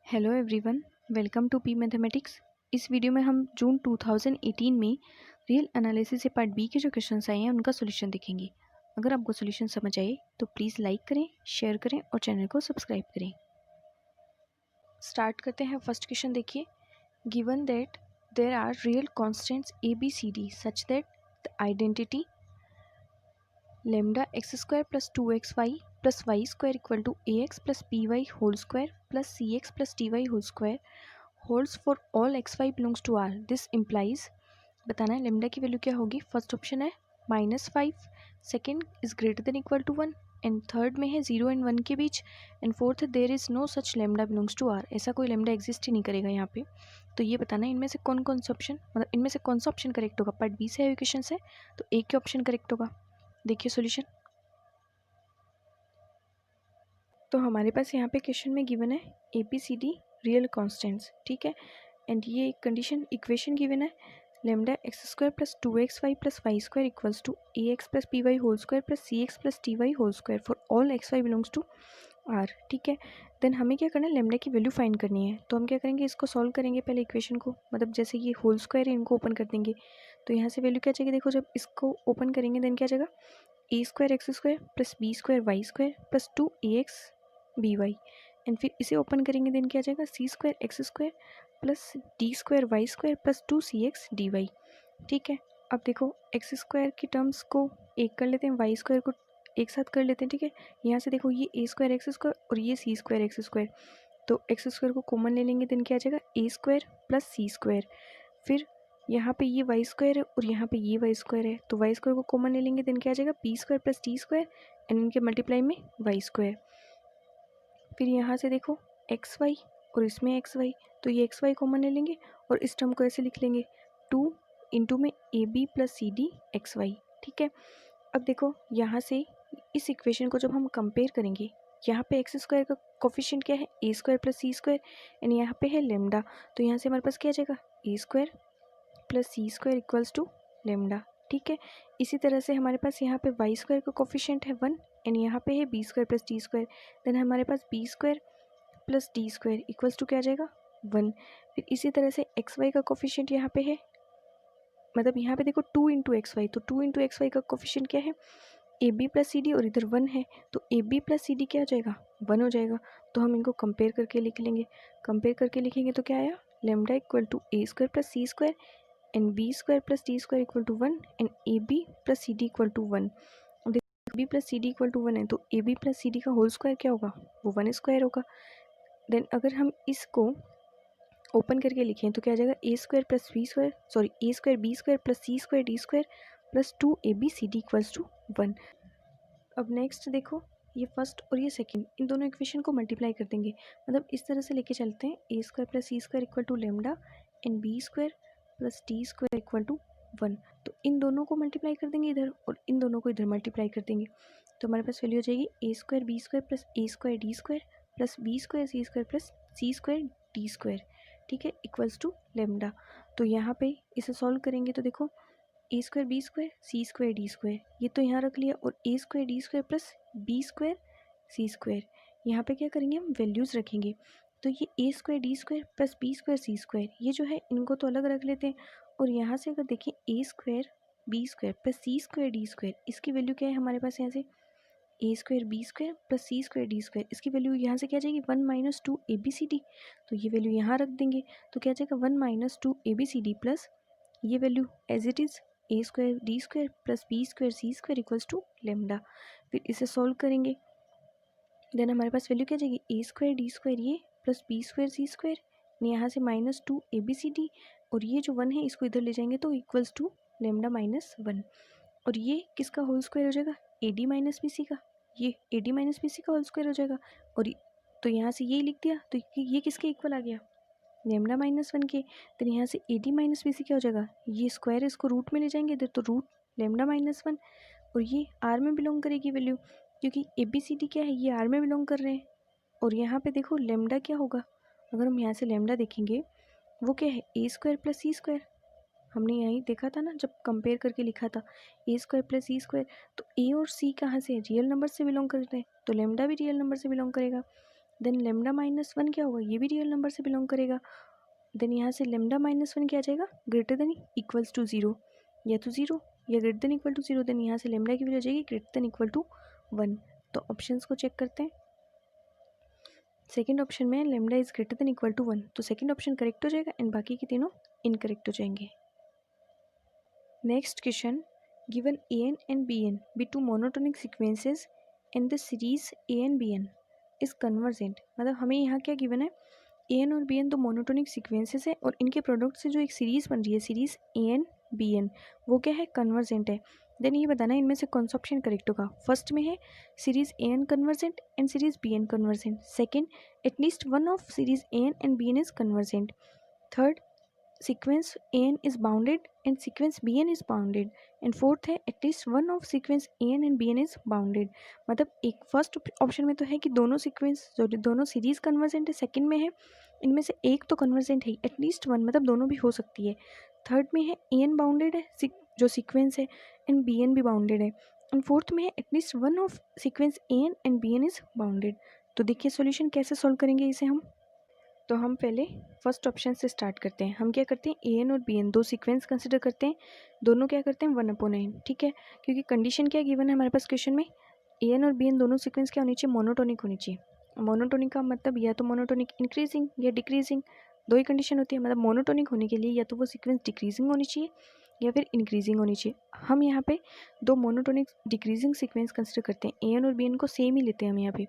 Hello everyone, welcome to P mathematics. इस video में हम जून 2018 में रियल एनालिसिस से पार्ट बी के जो क्वेश्चंस आए हैं उनका सॉल्यूशन देखेंगे। अगर आपको सॉल्यूशन समझ आए तो प्लीज़ लाइक करें, शेयर करें और चैनल को सब्सक्राइब करें। स्टार्ट करते हैं। फर्स्ट क्वेश्चन देखिए, given that there are real constants A B C D such that the identity lambda x square plus 2xy plus y square equal to ax plus by whole square plus cx plus dy whole square holds for all xy belongs to R. This implies बताना है lambda की value क्या होगी। First option है -5, second is greater than equal to 1 and third में है 0 and 1 के बीच एंड फोर्थ है there is no such lambda belongs to R. ऐसा कोई लेमडा एग्जिस्ट ही नहीं करेगा यहाँ पे। तो ये बताना है इनमें से कौन कौन सा ऑप्शन, मतलब इनमें से कौन सा ऑप्शन करेक्ट होगा। पार्ट बी से है क्वेश्चन से, तो एक के ऑप्शन करेक्ट होगा। देखिए सॉल्यूशन। तो हमारे पास यहाँ पे क्वेश्चन में गिवन है A B C D real constants, ठीक है। एंड ये कंडीशन इक्वेशन गिवन है lambda X square plus 2xy plus Y square equals to A X plus P Y whole square plus C X plus T Y whole square for all X Y belongs to R, ठीक है। Then हमें क्या करना है, lambda की value find करनी है। तो हम क्या करेंगे, इसको सॉल्व करेंगे पहले इक्वेशन को, मतलब जैसे ये होल स्क्वायर है इनको ओपन कर देंगे। तो यहाँ से वैल्यू क्या चाहिए, देखो जब इसको ओपन करेंगे देन क्या जाएगा, A square X square plus B square Y square plus 2ax B Y. And फिर इसे ओपन करेंगे देन क्या जाएगा, C square X square plus D square Y square plus 2cx D Y, ठीक है। अब देखो एक्स स्क्वायर की टर्म्स को एक कर लेते हैं, वाई स्क्वायर को एक साथ कर लेते हैं, ठीक है। यहाँ से देखो ये ए स्क्वायर एक्स स्क्वायर और ये सी स्क्वायर एक्स स्क्वायर, तो एक्स स्क्वायर को कॉमन ले लेंगे देन क्या आ जाएगा, A square plus C square. फिर यहाँ पे ये वाई स्क्वायर है और यहाँ पे ये वाई स्क्वायर है, तो वाई स्क्वायर को कॉमन ले लेंगे देन क्या आ जाएगा, P square plus T square and इनके मल्टीप्लाई में वाई स्क्वायर। फिर यहाँ से देखो एक्स वाई और इसमें एक्स वाई, तो ये एक्स वाई कॉमन ले लेंगे और इस टर्म को ऐसे लिख लेंगे 2 इंटू में A B plus C D X Y, ठीक है। अब देखो यहाँ से इस इक्वेशन को जब हम कंपेयर करेंगे, यहाँ पे एक्स स्क्वायर का कोफिशिएंट क्या है, A square plus C square and यहाँ पे है लेमडा, तो यहाँ से हमारे पास क्या आ जाएगा, A square plus C square equals to lambda, ठीक है। इसी तरह से हमारे पास यहाँ पे वाई स्क्वायर का कोफिशिएंट है 1 एंड यहाँ पे है B square plus T square, then हमारे पास B square plus D square equals to क्या आ जाएगा 1। फिर इसी तरह से एक्स वाई का कोफिशिएंट यहाँ पे है, मतलब यहाँ पे देखो 2 इंटू एक्स वाई, तो 2 इंटू एक्स वाई का कोफिशिएंट क्या है, A B plus C D और इधर 1 है, तो A B plus C D क्या आ जाएगा, 1 हो जाएगा। तो हम इनको कंपेयर करके लिख लेंगे, कंपेयर करके लिखेंगे तो क्या आया, lambda equal to A square plus C square and B square plus T square equal to 1 and A B plus C D equal to 1। अब देखो A B plus C D equal to 1 है, तो A B plus C D का whole square क्या होगा, वो 1 square होगा। Then अगर हम इसको ओपन करके लिखें तो क्या आ जाएगा, A square plus B square, sorry A square B square plus C square D square plus 2ab equals to 1। अब नेक्स्ट देखो, ये फर्स्ट और ये सेकंड इन दोनों इक्वेशन को मल्टीप्लाई कर देंगे, मतलब इस तरह से लेके चलते हैं, A square plus C square equal to lambda and B square plus T square equal to 1। तो इन दोनों को मल्टीप्लाई कर देंगे इधर और इन दोनों को इधर मल्टीप्लाई कर देंगे, तो हमारे पास वैल्यू हो जाएगी A square B square plus A square D square plus B square C square plus C square D square, ठीक है, इक्वल्स टू लेमडा। तो यहाँ पे इसे सॉल्व करेंगे तो देखो A square B square C square D square ये तो यहाँ रख लिया और A square D square plus B square C square, यहाँ पे क्या करेंगे हम वैल्यूज़ रखेंगे। तो ये A square D square plus B square C square ये जो है इनको तो अलग रख लेते हैं, और यहाँ से अगर देखें ए square B square plus C square D square इसकी वैल्यू क्या है हमारे पास, यहाँ से ए square B square plus C square D square इसकी वैल्यू यहाँ से क्या जाएगी 1 माइनस 2abcd, तो ये वैल्यू यहाँ रख देंगे तो क्या जाएगा 1 माइनस 2abcd प्लस ये value as it is A square D square plus B square C square equals to lambda. फिर इसे सॉल्व करेंगे देन हमारे पास वैल्यू क्या जाएगी, ए स्क्वायर डी स्क्वायर ये plus B square C square, यहाँ से माइनस 2abcd और ये जो 1 है इसको इधर ले जाएंगे तो इक्वल्स टू लेमडा माइनस 1, और ये किसका होल स्क्वायर हो जाएगा, A D minus B C का, ये A D minus B C का होल स्क्वायर हो जाएगा। और तो यहाँ से ये लिख दिया तो ये किसके इक्वल आ गया, लेमडा माइनस 1 के। तो यहाँ से A D minus B C क्या हो जाएगा, ये स्क्वायर इसको रूट में ले जाएंगे इधर तो रूट लेमडा माइनस 1, और ये आर में बिलोंग करेगी वैल्यू क्योंकि ए बी सी डी क्या है ये आर में बिलोंग कर रहे हैं। और यहाँ पे देखो लेमडा क्या होगा, अगर हम यहाँ से लेमडा देखेंगे वो क्या है, A square plus C square, हमने यही देखा था ना जब कंपेयर करके लिखा था ए स्क्वायर प्लस सी स्क्वायर, तो ए और सी कहाँ से रियल नंबर से बिलोंग करते हैं तो लेमडा भी रियल नंबर से बिलोंग करेगा। देन लेमडा माइनस वन क्या होगा, ये भी रियल नंबर से बिलोंग करेगा। देन यहाँ से लेमडा माइनस वन क्या आ जाएगा, greater than equals to zero, या तो जीरो या greater than equal to zero. Then यहाँ से लेमडा की वैल्यू आ जाएगी greater than equal to one. तो ऑप्शंस को चेक करते हैं। सेकेंड ऑप्शन में lambda is greater than equal to one, तो सेकेंड ऑप्शन करेक्ट हो जाएगा एंड बाकी के तीनों इनकरेक्ट हो जाएंगे। Next question, given A N and B N be two monotonic sequences and the series A N B N is convergent. मतलब हमें यहाँ क्या गिवन है, ए एन और बी एन दो मोनोटोनिक सीक्वेंसेस है और इनके प्रोडक्ट से जो एक सीरीज बन रही है, series A N B N, वो क्या है, कन्वर्जेंट है। देन ये बताना है इनमें से कौन सा ऑप्शन करेक्ट होगा। फर्स्ट में है series A N convergent and series B N convergent. Second, at least one of series A N and B N is convergent. Third, sequence an is bounded and sequence bn is bounded, and fourth है at least one of sequence an and bn is bounded। मतलब एक first option में तो है कि दोनों sequence दोनों series convergent है, सेकंड में है इनमें से एक तो कन्वर्जेंट है, एटलीस्ट वन मतलब दोनों भी हो सकती है। थर्ड में है an बाउंडेड है जो सीक्वेंस है एंड bn भी बाउंडेड है, एंड फोर्थ में है at least one of sequence an and bn is bounded. तो देखिए सॉल्यूशन कैसे सॉल्व करेंगे इसे हम। तो हम पहले फर्स्ट ऑप्शन से स्टार्ट करते हैं। हम क्या करते हैं, ए एन और बी एन दो सीक्वेंस कंसिडर करते हैं, दोनों क्या करते हैं 1/n, ठीक है। क्योंकि कंडीशन क्या गिवन है हमारे पास क्वेश्चन में, ए एन और बी एन दोनों सीक्वेंस क्या होनी चाहिए, मोनोटोनिक होनी चाहिए। मोनोटोनिक का मतलब या तो मोनोटोनिक इंक्रीजिंग या डिक्रीजिंग, दो ही कंडीशन होती है। मतलब मोनोटोनिक होने के लिए या तो वो सीक्वेंस डिक्रीजिंग होनी चाहिए या फिर इंक्रीजिंग होनी चाहिए। हम यहाँ पे दो मोनोटोनिक डिक्रीजिंग सीक्वेंस कंसिडर करते हैं, ए एन और बी एन को सेम ही लेते हैं हम यहाँ पे।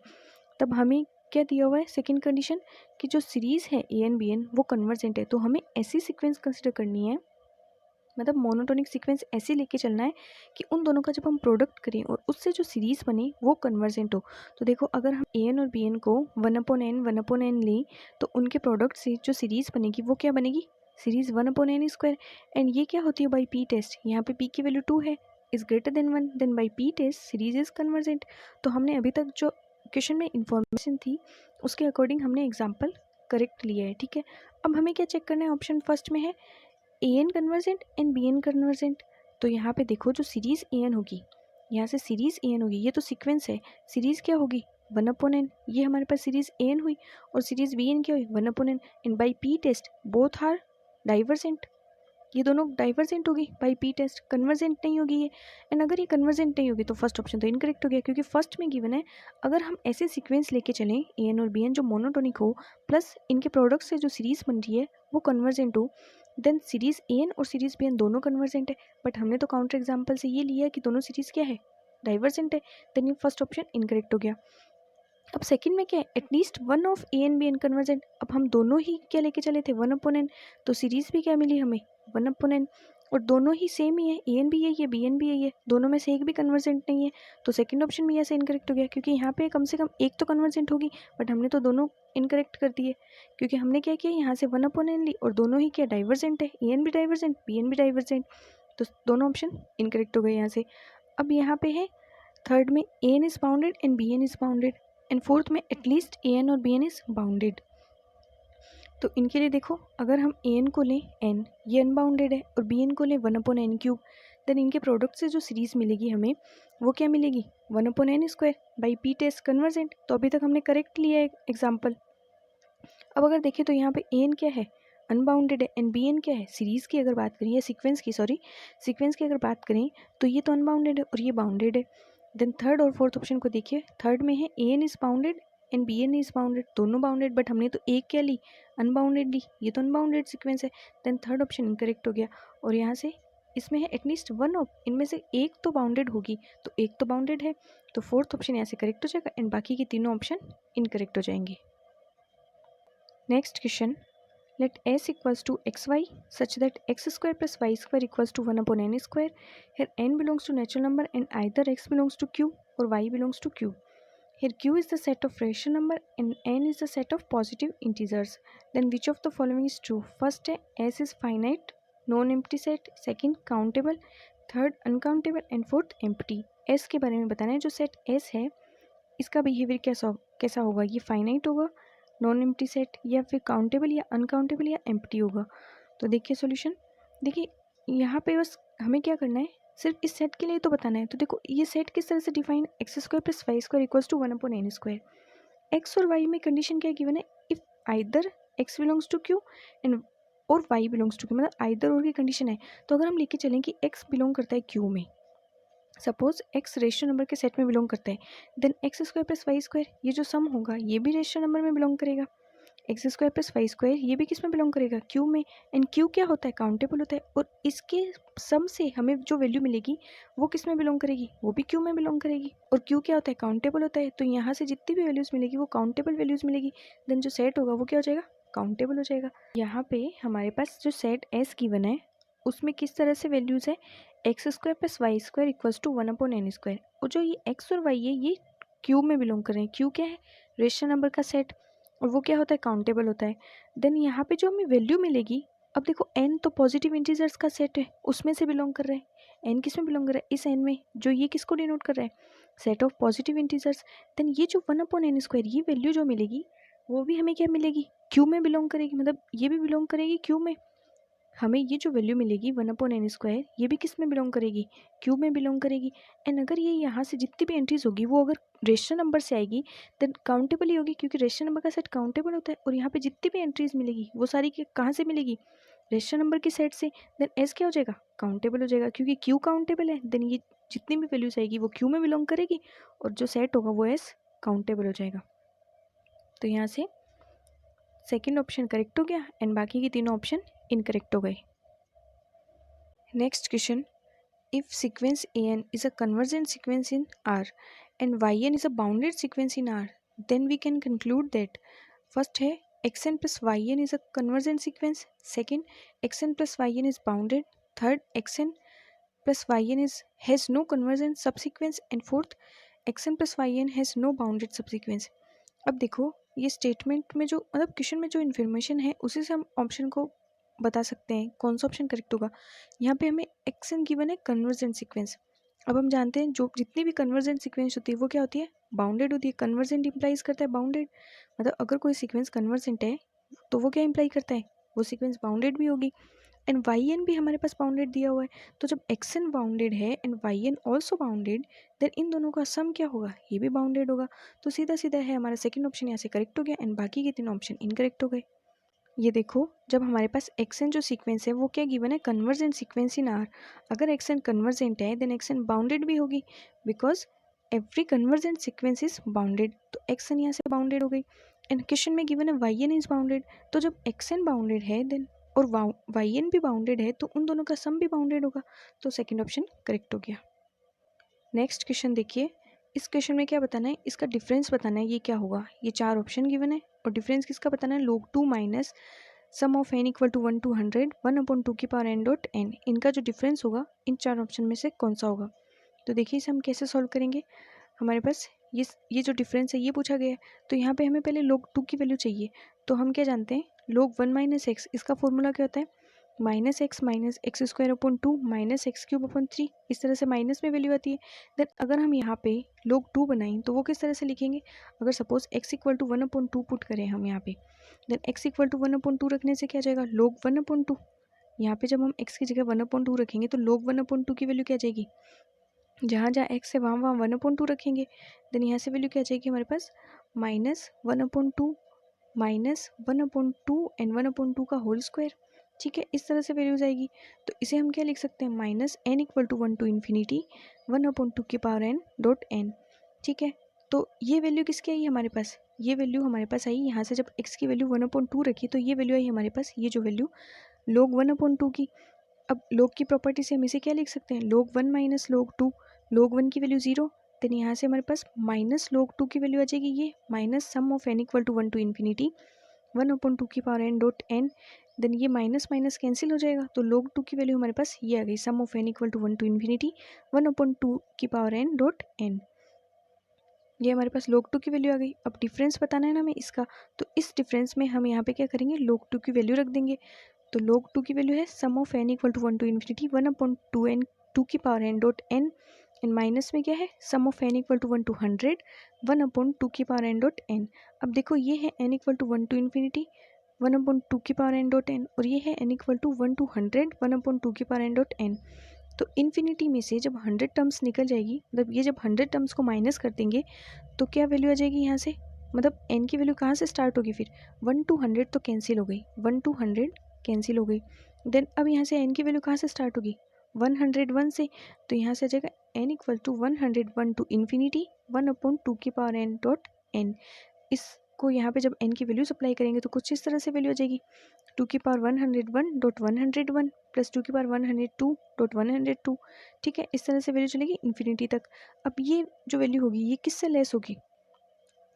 तब हमें क्या दिया हुआ है, सेकंड कंडीशन कि जो सीरीज़ है ए एन बी एन वो कन्वर्जेंट है। तो हमें ऐसी सीक्वेंस कंसिडर करनी है, मतलब मोनोटोनिक सीक्वेंस ऐसे लेके चलना है कि उन दोनों का जब हम प्रोडक्ट करें और उससे जो सीरीज़ बने वो कन्वर्जेंट हो। तो देखो अगर हम ए एन और बी एन को 1/n लें तो उनके प्रोडक्ट से जो सीरीज़ बनेगी वो क्या बनेगी, सीरीज़ 1/n²। एंड ये क्या होती है बाई पी टेस्ट, यहाँ पे पी की वैल्यू 2 है, is greater than 1, then by P test series is convergent. तो हमने अभी तक जो क्वेश्चन में इंफॉर्मेशन थी उसके अकॉर्डिंग हमने एग्जाम्पल करेक्ट लिया है, ठीक है। अब हमें क्या चेक करना है, ऑप्शन फर्स्ट में है A N convergent and B N convergent. तो यहाँ पे देखो जो सीरीज़ ए एन होगी, यहाँ से सीरीज़ ए एन होगी, ये तो सीक्वेंस है, सीरीज़ क्या होगी 1/n, ये हमारे पास सीरीज़ ए एन हुई, और सीरीज़ बी एन क्या हुई 1/n, and by P test both are divergent, ये दोनों डाइवर्जेंट होगी बाई पी टेस्ट, कन्वर्जेंट नहीं होगी ये। एंड अगर ये कन्वर्जेंट नहीं होगी तो फर्स्ट ऑप्शन तो इनकरेक्ट हो गया, क्योंकि फर्स्ट में गिवन है अगर हम ऐसे सीक्वेंस लेके चलें ए एन और बी एन जो मोनोटोनिक हो प्लस इनके प्रोडक्ट से जो सीरीज़ बन रही है वो कन्वर्जेंट हो, देन सीरीज़ ए एन और सीरीज़ बी एन दोनों कन्वर्जेंट है। बट हमने तो काउंटर एग्जाम्पल से ये लिया कि दोनों सीरीज़ क्या है, डाइवर्जेंट है, देन ये फर्स्ट ऑप्शन इनकरेक्ट हो गया। अब सेकंड में क्या है, at least one of A N B N convergent. अब हम दोनों ही क्या लेके चले थे 1/n, तो सीरीज़ भी क्या मिली हमें 1/n, और दोनों ही सेम ही है, ए एन भी है ये बी एन भी है ये, दोनों में से एक भी कन्वर्जेंट नहीं है। तो सेकंड ऑप्शन भी ऐसे इनकरेक्ट हो गया, क्योंकि यहाँ पे कम से कम एक तो कन्वर्जेंट होगी, बट हमने तो दोनों इनकरेक्ट कर दिए, क्योंकि हमने क्या किया यहाँ से 1/n ली और दोनों ही क्या डाइवर्जेंट है, ए एन भी डाइवर्जेंट बी एन भी डाइवर्जेंट, तो दोनों ऑप्शन इनकरेक्ट हो गए यहाँ से। अब यहाँ पे है थर्ड में A N is bounded and B N is bounded, and fourth में एटलीस्ट ए एन और बी एन इज़ बाउंडेड। तो इनके लिए देखो अगर हम ए एन को लें एन, ये अनबाउंडेड है, और बी एन को लें 1/n³, देन इनके प्रोडक्ट से जो सीरीज़ मिलेगी हमें वो क्या मिलेगी 1/n² by P test convergent. तो अभी तक हमने करेक्ट लिया है एग्जाम्पल। अब अगर देखें तो यहाँ पे ए एन क्या है, अनबाउंडेड है, एंड बी एन क्या है, सीरीज़ की अगर बात करें या सीक्वेंस की अगर बात करें तो ये तो अनबाउंडेड है और ये बाउंडेड है। देन थर्ड और फोर्थ ऑप्शन को देखिए, थर्ड में है A N is bounded and B N is bounded, दोनों बाउंडेड, बट हमने तो एक क्या ली अनबाउंडेड ली, ये तो अनबाउंडेड सीक्वेंस है। देन थर्ड ऑप्शन इनकरेक्ट हो गया, और यहाँ से इसमें है एटलीस्ट वन ऑफ इनमें से एक तो बाउंडेड होगी, तो एक तो बाउंडेड है, तो फोर्थ ऑप्शन यहाँ से करेक्ट हो जाएगा एंड बाकी के तीनों ऑप्शन इनकरेक्ट हो जाएंगे। Next question, let s equals to xy such that x square plus y square equals to 1/n². Here n belongs to natural number and either x belongs to q or y belongs to q. Here q is the set of rational number and n is the set of positive integers. Then which of the following is true? First है s is finite, non-empty set. Second countable. Third uncountable and fourth empty. s के बारे में बताना है, जो set s है इसका behaviour कैसा होगा, ये फाइनाइट होगा, नॉन एम्प्टी सेट, या फिर काउंटेबल या अनकाउंटेबल या एम्प्टी होगा। तो देखिए सॉल्यूशन, देखिए यहाँ पे बस हमें क्या करना है, सिर्फ इस सेट के लिए तो बताना है। तो देखो ये सेट किस तरह से define, x² + y² = 1/n²। X और वाई में कंडीशन क्या गिवन है, if either X belongs to Q and और वाई बिलोंग्स टू क्यू, मतलब आइदर और की कंडीशन है। तो अगर हम लेके चलें कि एक्स बिलोंग करता है क्यू में, सपोज एक्स रेशनल नंबर के सेट में बिलोंग करता है, then X square plus Y square ये जो सम होगा ये भी रेशनल नंबर में बिलोंग करेगा। X square plus Y square ये भी किस में बिलोंग करेगा, क्यू में। एंड क्यू क्या होता है, काउंटेबल होता है, और इसके सम से हमें जो वैल्यू मिलेगी वो किस में बिलोंग करेगी, वो भी क्यू में बिलोंग करेगी। और क्यू क्या होता है, काउंटेबल होता है, तो यहाँ से जितनी भी वैल्यूज़ मिलेगी वो काउंटेबल वैल्यूज़ मिलेगी। देन जो सेट होगा वो क्या हो जाएगा, काउंटेबल हो जाएगा। यहाँ पे हमारे पास जो सेट एस गिवन है उसमें किस तरह से वैल्यूज़ है, X square plus Y square equals to 1/n square. और जो ये एक्स और वाई है ये क्यू में बिलोंग कर रहे हैं। क्यू क्या है, रेशनल नंबर का सेट, और वो क्या होता है, काउंटेबल होता है। देन यहाँ पे जो हमें वैल्यू मिलेगी, अब देखो n तो पॉजिटिव इंटीजर्स का सेट है, उसमें से बिलोंग कर रहा है। n किस में बिलोंग कर रहा है, इस n में, जो ये किसको डिनोट कर रहा है, set of positive integers. Then ये जो 1/n स्क्वायर ये वैल्यू जो मिलेगी वो भी हमें क्या मिलेगी, क्यू में बिलोंग करेगी, मतलब ये भी बिलोंग करेगी क्यू में। हमें ये जो वैल्यू मिलेगी 1/n स्क्वायर ये भी किस में बिलोंग करेगी, क्यू में बिलोंग करेगी। एंड अगर ये यहाँ से जितनी भी एंट्रीज होगी वो अगर रेशनल नंबर से आएगी देन काउंटेबल ही होगी, क्योंकि रेशनल नंबर का सेट काउंटेबल होता है। और यहाँ पे जितनी भी एंट्रीज मिलेगी वो सारी कहाँ से मिलेगी, रेशनल नंबर के सेट से। देन एस क्या हो जाएगा, काउंटेबल हो जाएगा, क्योंकि क्यू काउंटेबल है। देन ये जितनी भी वैल्यूज आएगी वो क्यू में बिलोंग करेगी और जो सेट होगा वो एस काउंटेबल हो जाएगा। तो यहाँ से सेकेंड ऑप्शन करेक्ट हो गया एंड बाकी के तीनों ऑप्शन इनकरेक्ट हो गए। Next question, if sequence an is a convergent sequence in R and yn is a bounded sequence in R, then we can conclude that first है xn plus yn is a convergent sequence, second xn plus yn is bounded, third xn plus yn is has no convergent subsequence and fourth xn plus yn has no bounded subsequence। अब देखो ये statement में जो मतलब question में जो information है उसी से हम ऑप्शन को बता सकते हैं कौन सा ऑप्शन करेक्ट होगा। यहाँ पे हमें एक्सन गिवन है कन्वर्जेंट सीक्वेंस। अब हम जानते हैं जो जितनी भी कन्वर्जेंट सीक्वेंस होती है वो क्या होती है, बाउंडेड होती है। कन्वर्जेंट इंप्लाइज करता है बाउंडेड, मतलब अगर कोई सीक्वेंस कन्वर्जेंट है तो वो क्या इंप्लाई करता है, वो सीक्वेंस बाउंडेड भी होगी। एंड वाई एन भी हमारे पास बाउंडेड दिया हुआ है, तो जब एक्स एन बाउंडेड है and Y N also bounded then इन दोनों का सम क्या होगा, ये भी बाउंडेड होगा। तो सीधा सीधा है हमारा सेकंड ऑप्शन यहाँ से करेक्ट हो गया एंड बाकी के तीनों ऑप्शन इनकरेक्ट हो गए। ये देखो जब हमारे पास एक्स एन जो सीक्वेंस है वो क्या गिवन है, कन्वर्जेंट सीक्वेंस इन आर। अगर एक्स एन कन्वर्जेंट है देन एक्स एन बाउंडेड भी होगी, because every convergent sequence is bounded. तो एक्स एन यहाँ से बाउंडेड हो गई। एंड क्वेश्चन में गिवन है वाई एन इज बाउंडेड, तो जब एक्स एन बाउंडेड है देन और वाई एन भी बाउंडेड है तो उन दोनों का सम भी बाउंडेड होगा। तो सेकेंड ऑप्शन करेक्ट हो गया। नेक्स्ट क्वेश्चन देखिए, इस क्वेश्चन में क्या बताना है, इसका डिफरेंस बताना है, ये क्या होगा। ये चार ऑप्शन गिवन है और डिफरेंस किसका बताना है, log 2 minus sum of n equal to 1 to 100 1/2 की पावर n डॉट n। इनका जो डिफरेंस होगा इन चार ऑप्शन में से कौन सा होगा। तो देखिए इसे हम कैसे सॉल्व करेंगे। हमारे पास ये जो डिफरेंस है ये पूछा गया है, तो यहाँ पे हमें पहले log 2 की वैल्यू चाहिए। तो हम क्या जानते हैं, log 1 माइनस एक्स, इसका फॉर्मूला क्या होता है, minus x square upon 2 minus x cube upon 3। इस तरह से माइनस में वैल्यू आती है। देन अगर हम यहाँ पे log 2 बनाएं तो वो किस तरह से लिखेंगे, अगर suppose x equal to 1/2 put करें हम यहाँ पे, देन x इक्वल टू 1/2 रखने से क्या जाएगा, log 1/2। यहाँ पे जब हम x की जगह 1/2 रखेंगे तो log 1/2 की वैल्यू क्या जाएगी, जहाँ जहाँ x है वहाँ 1/2 रखेंगे। देन यहाँ से वैल्यू क्या जाएगी हमारे पास, माइनस 1/2 माइनस 1/2 एंड 1/2 का होल स्क्वायर। ठीक है, इस तरह से वैल्यूज आएगी। तो इसे हम क्या लिख सकते हैं, minus n equal to 1 to infinity 1/2 की पावर n डॉट n। ठीक है, तो ये वैल्यू किसकी आई हमारे पास, ये वैल्यू हमारे पास आई यहाँ से जब x की वैल्यू 1/2 रखी तो ये वैल्यू आई हमारे पास, ये जो वैल्यू log 1/2 की। अब log की प्रॉपर्टी से हम इसे क्या लिख सकते हैं, log 1 माइनस log 2, log 1 की वैल्यू 0, देन यहाँ से हमारे पास माइनस log 2 की वैल्यू आ जाएगी ये minus sum of n equal to 1 to infinity 1/2 की power n dot n। Then ये माइनस माइनस कैंसिल हो जाएगा, तो log 2 की वैल्यू हमारे पास ये आ गई, sum of n equal to 1 to infinity 1/2 की पावर n डॉट n। ये हमारे पास log 2 की वैल्यू आ गई। अब डिफरेंस बताना है ना हमें इसका, तो इस डिफरेंस में हम यहाँ पे क्या करेंगे, log 2 की वैल्यू रख देंगे। तो log 2 की वैल्यू है sum of n equal to 1 to infinity 1/2 n 2 की power n dot n। And minus में क्या है, sum of n equal to 1 to 100 1/2 की पावर n डॉट n। अब देखो ये है n equal to 1 to infinity 1/2 की पावर n डॉट n और ये है n इक्वल टू 1 टू 100 1/2 की पावर n डॉट n। तो इन्फिनिटी में से जब 100 टर्म्स निकल जाएगी, मतलब ये जब 100 टर्म्स को माइनस कर देंगे तो क्या वैल्यू आ जाएगी यहाँ से, मतलब n की वैल्यू कहाँ से स्टार्ट होगी फिर 1 to 100 तो कैंसिल हो गई, 1 to 100 कैंसिल हो गई। देन अब यहाँ से n की वैल्यू कहाँ से स्टार्ट होगी 101 से, तो यहाँ से आ जाएगा n equal to 101 to infinity 1/2n इसको यहाँ पे जब n की वैल्यू अप्लाई करेंगे तो कुछ इस तरह से वैल्यू आ जाएगी 2 की पावर 101.101 प्लस 2 की पावर 102.102। ठीक है, इस तरह से वैल्यू चलेगी इन्फिनिटी तक। अब ये जो वैल्यू होगी ये किससे लेस होगी,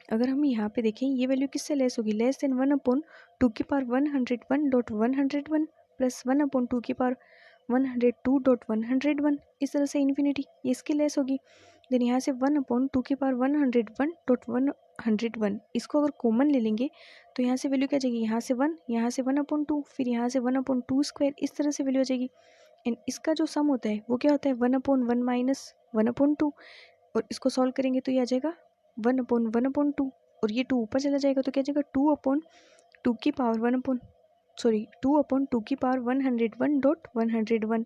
अगर हम यहाँ पे देखें ये वैल्यू किससे लेस होगी, लेस देन 1/2 की पावर 101.101 प्लस 1/2 की पावर 102.101, इस तरह से इन्फिनिटी, ये इसकी लेस होगी। देन यहाँ से 1/2 की पावर 101.101, इसको अगर कॉमन ले लेंगे तो यहाँ से वैल्यू क्या जाएगी, यहाँ से 1, यहाँ से 1/2, फिर यहाँ से 1/2 स्क्वायर, इस तरह से वैल्यू आ जाएगी। एंड इसका जो सम होता है वो क्या होता है 1/1 माइनस 1/2, और इसको सॉल्व करेंगे तो ये आ जाएगा 1/1/2, और ये 2 ऊपर चला जाएगा तो क्या जाएगा 2/2 की पावर 2/2 की पावर 101.101।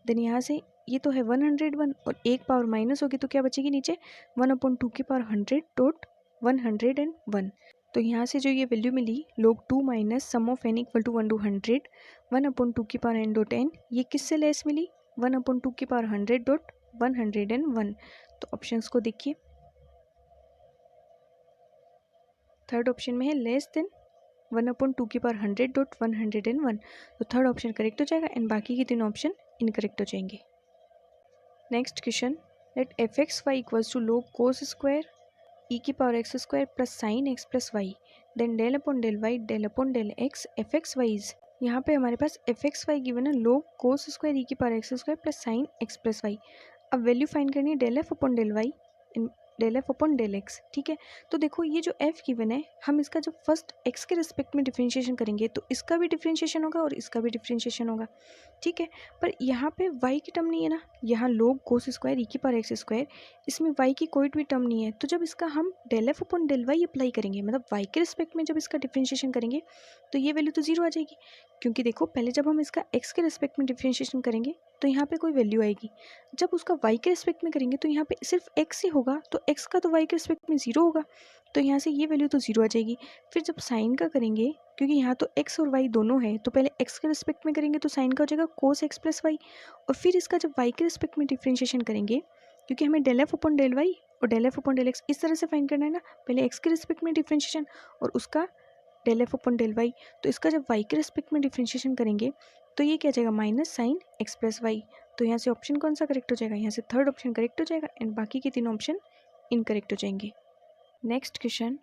देन यहाँ से ये तो है 101 और एक पावर माइनस होगी तो क्या बचेगी नीचे 1/2 की पावर 100.101। तो यहाँ से जो ये वैल्यू मिली log 2 minus sum of n equal to 1 to 100 1/2 की पावर n.n, ये किससे लेस मिली 1/2 की पावर 100.101। तो ऑप्शंस को देखिए, थर्ड ऑप्शन में है लेस देन 1/2 की पावर 100.101, तो थर्ड ऑप्शन करेक्ट हो जाएगा एंड बाकी के तीनों ऑप्शन इनकरेक्ट हो जाएंगे। Next question, let fxy equals to log cos square e की power x square plus sine x plus y, then del upon del y del upon del x fxy is, यहाँ पे हमारे पास fxy given है log cos square e की power x square plus sine x plus y. अब value find करनी है del F upon del y del F upon del x. ठीक है, तो देखो ये जो f गिवन है हम इसका जब फर्स्ट x के रिस्पेक्ट में डिफ्रेंशिएशन करेंगे तो इसका भी डिफ्रेंशिएशन होगा और इसका भी डिफ्रेंशिएशन होगा। ठीक है, पर यहाँ पे y की टर्म नहीं है ना, यहाँ log cos स्क्वायर e की पावर x स्क्वायर, इसमें y की कोई भी टर्म नहीं है, तो जब इसका हम del F upon del y apply करेंगे मतलब y के रिस्पेक्ट में जब इसका डिफ्रेंशिएशन करेंगे तो ये वैल्यू तो जीरो आ जाएगी, क्योंकि देखो पहले जब हम इसका x के रिस्पेक्ट में डिफ्रेंशिएशन करेंगे तो यहाँ पे कोई वैल्यू आएगी, जब उसका y के रिस्पेक्ट में करेंगे तो यहाँ पे सिर्फ x ही होगा, तो x का तो y के रिस्पेक्ट में जीरो होगा, तो यहाँ से ये वैल्यू तो जीरो आ जाएगी। फिर जब साइन का करेंगे, क्योंकि यहाँ तो x और y दोनों है, तो पहले x के रिस्पेक्ट में करेंगे तो साइन का हो जाएगा cos x प्लस वाई, और फिर इसका जब y के रिस्पेक्ट में डिफ्रेंशिएशन करेंगे, क्योंकि हमें del F upon del Y और del F upon del X इस तरह से फाइंड करना है ना, पहले x के रिस्पेक्ट में डिफ्रेंशिएशन और उसका del F upon del y, तो इसका जब y के रिस्पेक्ट में डिफ्रेंशिएशन करेंगे तो ये क्या जाएगा minus sine x plus y. तो यहाँ से ऑप्शन कौन सा करेक्ट हो जाएगा, यहाँ से थर्ड ऑप्शन करेक्ट हो जाएगा एंड बाकी के तीनों ऑप्शन इनकरेक्ट हो जाएंगे। Next question,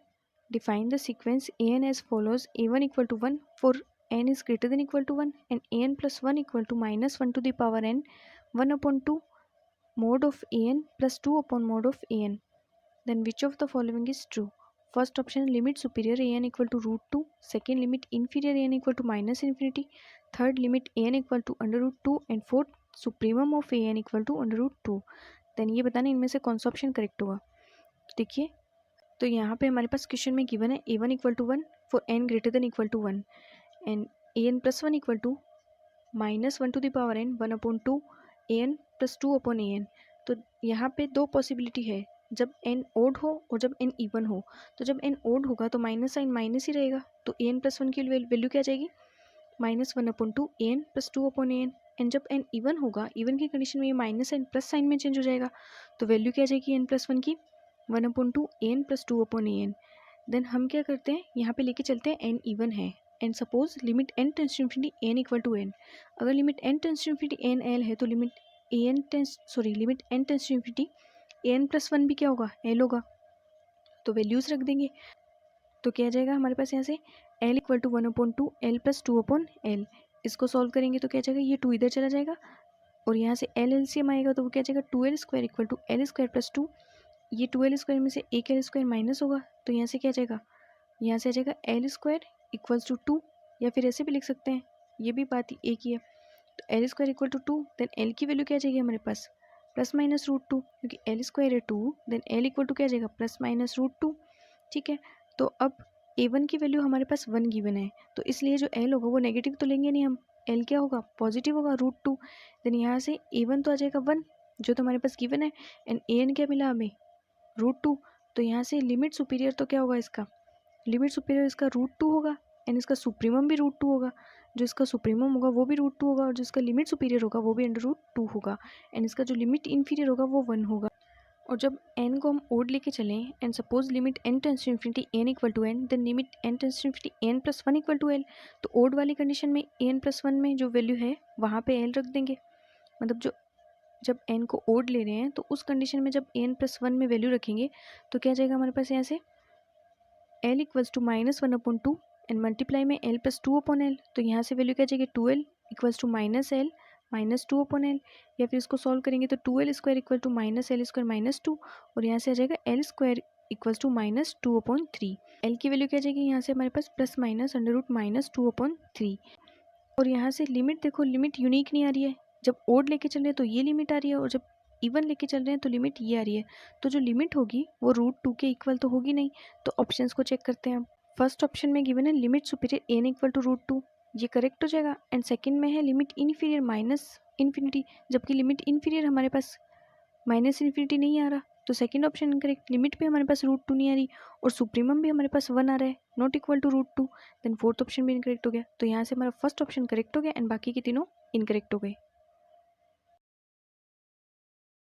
define the sequence an as follows a1 equal to 1 for n is greater than equal to 1 and an plus 1 equal to minus 1 to the power n 1/2 mod of an plus 2 upon mod of an, then which of the following is true? First option limit superior an equal to root 2, second limit inferior an equal to minus infinity, third limit an equal to under root 2 and fourth supremum of an equal to under root 2। Then ये बताना इनमें से कौन सा option correct होगा। देखिए, तो यहाँ पे हमारे पास क्वेश्चन में गिवन है a1 equal to 1 for n greater than equal to 1 and an plus 1 equal to minus 1 to the power n 1/2 an plus 2 upon an। तो यहाँ पे दो पॉसिबिलिटी है, जब n ओड हो और जब n इवन हो, तो जब n ओड होगा तो माइनस साइन माइनस ही रहेगा, तो an प्लस 1 की वैल्यू क्या जाएगी -1/2 an plus 2 upon an, and जब n इवन होगा, इवन की कंडीशन में ये माइनस साइन प्लस साइन में चेंज हो जाएगा, तो वैल्यू क्या जाएगी n प्लस 1 की 1/2 an plus 2 upon an। Then हम क्या करते हैं, यहाँ पे लेके चलते हैं n इवन है and suppose limit n tends to infinity n equal to n, अगर limit n tends to infinity n l है तो limit n tends to infinity an plus 1 भी क्या होगा l होगा, तो वैल्यूज रख देंगे, तो क्या जाएगा हमारे पास यहाँ से l equal to 1/2 l plus 2 upon l, इसको सॉल्व करेंगे तो क्या जाएगा ये 2 इधर चला जाएगा और यहाँ से l एलसीएम आएगा तो वो क्या जाएगा 2l square equal to l square plus 2, ये 2l स्क्वायर में से एक l स्क्वायर माइनस होगा तो यहाँ से क्या जाएगा, यहाँ से आ जाएगा l स्क्वायर इक्वल्स टू 2, या फिर ऐसे भी लिख सकते हैं, ये भी बात एक ही है, तो l square equal to 2, then l की वैल्यू क्या जाएगी हमारे पास प्लस माइनस रूट 2, क्योंकि l स्क्वायर है 2, देन l इक्वल टू क्या जाएगा प्लस माइनस रूट 2। ठीक है, तो अब a1 की वैल्यू हमारे पास 1 गिवन है, तो इसलिए जो l होगा वो नेगेटिव तो लेंगे नहीं हम, l क्या होगा पॉजिटिव होगा रूट 2, देन यहाँ से a1 तो आ जाएगा 1 जो तो हमारे पास गिवन है एंड an क्या मिला हमें रूट 2, तो यहाँ से लिमिट सुपीरियर तो क्या होगा इसका, लिमिट सुपीरियर इसका √2 होगा एंड इसका सुप्रीमम भी √2 होगा, जो इसका सुप्रीमम होगा वो भी √2 होगा और जो इसका लिमिट सुपीरियर होगा वो भी √2 होगा एंड इसका जो लिमिट इन्फीरियर होगा वो 1 होगा। और जब n को हम ओड लेके चलें and suppose limit n tends to infinity n equal to n, then limit n tends to infinity n plus 1 equal to l, तो ओड वाली कंडीशन में n प्लस 1 में जो वैल्यू है वहाँ पे l रख देंगे। मतलब जब n को ओड ले रहे हैं तो उस कंडीशन में जब n प्लस 1 में वैल्यू रखेंगे तो क्या जाएगा हमारे पास यहाँ से l equals to -1/2 and multiply में l प्लस 2/l, तो यहाँ से वैल्यू क्या जाएगी 2l equals to -l -2/l, या फिर इसको सॉल्व करेंगे तो 2l square equal to -l square -2 और यहाँ से आ जाएगा l square equals to -2/3। l की वैल्यू क्या जाएगी यहाँ से हमारे पास प्लस माइनस √-2/3। और यहाँ से लिमिट देखो, लिमिट यूनिक नहीं आ रही है, जब ओड लेके चल रहे हैं तो ये लिमिट आ रही है और जब इवन लेके चल रहे हैं तो लिमिट ये आ रही है। तो जो लिमिट होगी वो √2 के इक्वल तो होगी नहीं। तो ऑप्शंस को चेक करते हैं हम। फर्स्ट ऑप्शन में गिवन है limit superior n equal to √2, ये करेक्ट हो जाएगा। एंड सेकंड में है लिमिट इन्फीरियर माइनस इन्फिनिटी, जबकि लिमिट इन्फीरियर हमारे पास माइनस इन्फिनिटी नहीं आ रहा, तो सेकंड ऑप्शन इनकरेक्ट। लिमिट भी हमारे पास √2 नहीं आ रही और सुप्रीमम भी हमारे पास 1 आ रहा है, not equal to √2, then fourth option भी इनकरेक्ट हो गया। तो यहाँ से हमारा फर्स्ट ऑप्शन करेक्ट हो गया एंड बाकी के तीनों इनकरेक्ट हो गए।